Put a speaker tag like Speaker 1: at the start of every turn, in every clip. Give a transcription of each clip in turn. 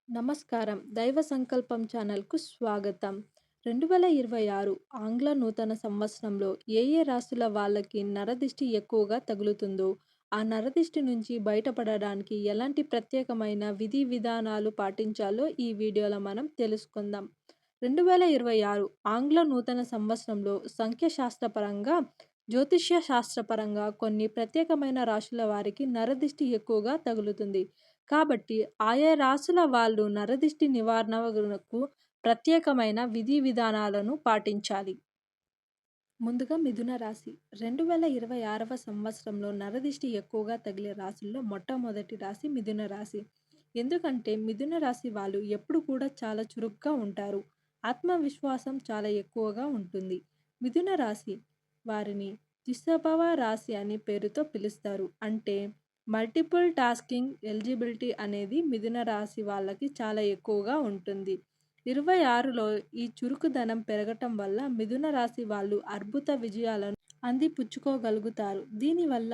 Speaker 1: నమస్కారం. దైవ సంకల్పం ఛానల్‌కు స్వాగతం. 2026 ఆంగ్ల నూతన సంవత్సరంలో ఏ ఏ రాశుల వాళ్ళకి నరదిష్టి ఎక్కువగా తగులుతుందో, ఆ నరదిష్టి నుంచి బయటపడడానికి ఎలాంటి ప్రత్యేకమైన విధి విధానాలు పాటించాలో ఈ వీడియోలో మనం తెలుసుకుందాం. 2026 ఆంగ్ల నూతన సంవత్సరంలో సంఖ్యాశాస్త్రపరంగా, జ్యోతిష్య శాస్త్రపరంగా కొన్ని ప్రత్యేకమైన రాశుల వారికి నరదిష్టి ఎక్కువగా తగులుతుంది. కాబట్టి ఆయా రాశుల వాళ్ళు నరదిష్టి నివారణకు ప్రత్యేకమైన విధి విధానాలను పాటించాలి. ముందుగా మిథున రాశి. 2026వ సంవత్సరంలో నరదిష్టి ఎక్కువగా తగిలే రాశుల్లో మొట్టమొదటి రాశి మిథున రాశి. ఎందుకంటే మిథున రాశి వాళ్ళు ఎప్పుడు కూడా చాలా చురుగ్గా ఉంటారు. ఆత్మవిశ్వాసం చాలా ఎక్కువగా ఉంటుంది. మిథున రాశి వారిని ద్విస్వభావ రాశి అని పేరుతో పిలుస్తారు. అంటే మల్టిపుల్ టాస్కింగ్ ఎలిజిబిలిటీ అనేది మిథున రాశి వాళ్ళకి చాలా ఎక్కువగా ఉంటుంది. 26లో ఈ చురుకుదనం పెరగటం వల్ల మిథున రాశి వాళ్ళు అద్భుత విజయాలను అందిపుచ్చుకోగలుగుతారు. దీనివల్ల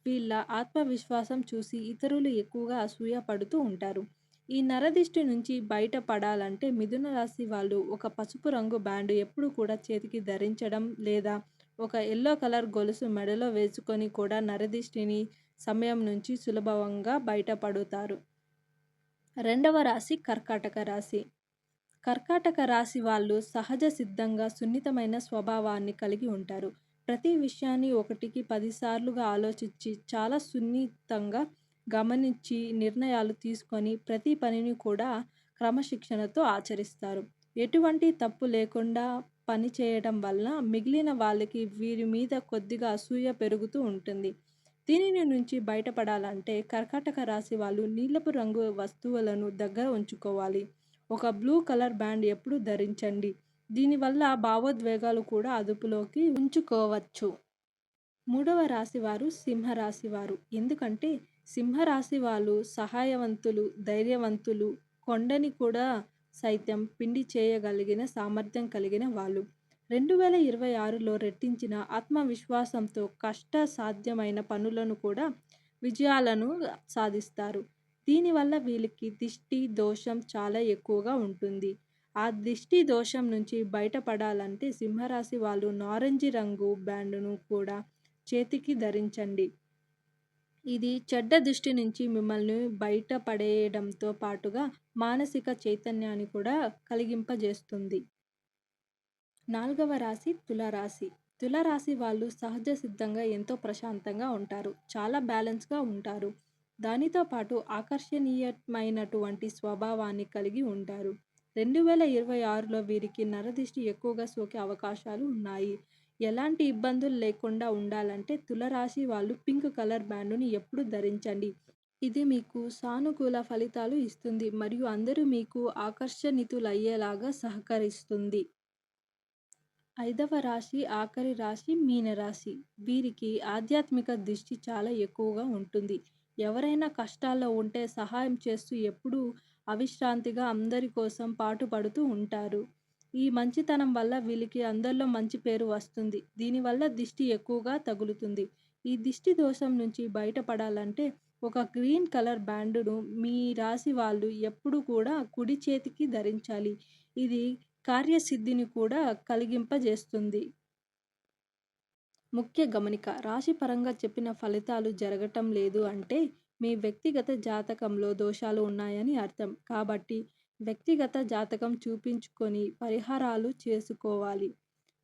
Speaker 1: వీళ్ళ ఆత్మవిశ్వాసం చూసి ఇతరులు ఎక్కువగా అసూయ పడుతూ ఉంటారు. ఈ నరదిష్టి నుంచి బయటపడాలంటే మిథున రాశి వాళ్ళు ఒక పసుపు రంగు బ్యాండ్ ఎప్పుడు కూడా చేతికి ధరించడం, లేదా ఒక ఎల్లో కలర్ గొలుసు మెడలో వేసుకొని కూడా నరదిష్టిని సమయం నుంచి సులభంగా బయటపడతారు. రెండవ రాశి కర్కాటక రాశి. కర్కాటక రాశి వాళ్ళు సహజ సిద్ధంగా సున్నితమైన స్వభావాన్ని కలిగి ఉంటారు. ప్రతి విషయాన్ని 1కి 10 సార్లుగా ఆలోచించి చాలా సున్నితంగా గమనించి నిర్ణయాలు తీసుకొని ప్రతి పనిని కూడా క్రమశిక్షణతో ఆచరిస్తారు. ఎటువంటి తప్పు లేకుండా పని చేయడం వల్ల మిగిలిన వాళ్ళకి వీరి మీద కొద్దిగా అసూయ పెరుగుతూ ఉంటుంది. దీనిని నుంచి బయటపడాలంటే కర్కాటక రాశి వాళ్ళు నీలపు రంగు వస్తువులను దగ్గర ఉంచుకోవాలి. ఒక బ్లూ కలర్ బ్యాండ్ ఎప్పుడూ ధరించండి. దీనివల్ల భావోద్వేగాలు కూడా అదుపులోకి ఉంచుకోవచ్చు. మూడవ రాశి వారు సింహరాశి వారు. ఎందుకంటే సింహరాశి వాళ్ళు సహాయవంతులు, ధైర్యవంతులు, కొండని కూడా సైతం పిండి చేయగలిగిన సామర్థ్యం కలిగిన వాళ్ళు. 2026లో రెట్టించిన ఆత్మవిశ్వాసంతో కష్ట సాధ్యమైన పనులను కూడా విజయాలను సాధిస్తారు. దీనివల్ల వీళ్ళకి దిష్టి దోషం చాలా ఎక్కువగా ఉంటుంది. ఆ దిష్టి దోషం నుంచి బయటపడాలంటే సింహరాశి వాళ్ళు నారింజ రంగు బ్యాండును కూడా చేతికి ధరించండి. ఇది చెడ్డ దృష్టి నుంచి మిమ్మల్ని బయటపడేయడంతో పాటుగా మానసిక చైతన్యాన్ని కూడా కలిగింపజేస్తుంది. నాలుగవ రాశి తులారాశి. తులారాశి వాళ్ళు సహజ సిద్ధంగా ఎంతో ప్రశాంతంగా ఉంటారు. చాలా బ్యాలెన్స్గా ఉంటారు. దానితో పాటు ఆకర్షణీయమైనటువంటి స్వభావాన్ని కలిగి ఉంటారు. 2026లో వీరికి నరదిష్టి ఎక్కువగా సోకే అవకాశాలు ఉన్నాయి. ఎలాంటి ఇబ్బందులు లేకుండా ఉండాలంటే తులారాశి వాళ్ళు పింక్ కలర్ బ్యాండుని ఎప్పుడు ధరించండి. ఇది మీకు సానుకూల ఫలితాలు ఇస్తుంది మరియు అందరూ మీకు ఆకర్షణీతులయ్యేలాగా సహకరిస్తుంది. ఐదవ రాశి ఆఖరి రాశి మీనరాశి. వీరికి ఆధ్యాత్మిక దృష్టి చాలా ఎక్కువగా ఉంటుంది. ఎవరైనా కష్టాల్లో ఉంటే సహాయం చేస్తూ ఎప్పుడూ అవిశ్రాంతిగా అందరి కోసం పాటుపడుతూ ఉంటారు. ఈ మంచితనం వల్ల వీళ్ళకి అందరిలో మంచి పేరు వస్తుంది. దీనివల్ల దిష్టి ఎక్కువగా తగులుతుంది. ఈ దిష్టి దోషం నుంచి బయటపడాలంటే ఒక గ్రీన్ కలర్ బ్యాండును మీ రాశి వాళ్ళు ఎప్పుడు కూడా కుడి చేతికి ధరించాలి. ఇది కార్యసిద్ధిని కూడా కలిగింపజేస్తుంది. ముఖ్య గమనిక: రాశి పరంగా చెప్పిన ఫలితాలు జరగటం లేదు అంటే మీ వ్యక్తిగత జాతకంలో దోషాలు ఉన్నాయని అర్థం. కాబట్టి వ్యక్తిగత జాతకం చూపించుకొని పరిహారాలు చేసుకోవాలి.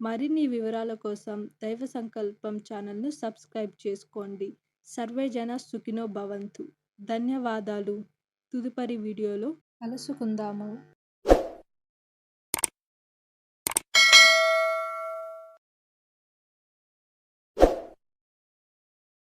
Speaker 1: మరిన్ని వివరాల కోసం దైవ సంకల్పం ఛానల్ను సబ్స్క్రైబ్ చేసుకోండి. సర్వేజన సుఖినో భవంతు. ధన్యవాదాలు. తదుపరి వీడియోలో కలుసుకుందాము.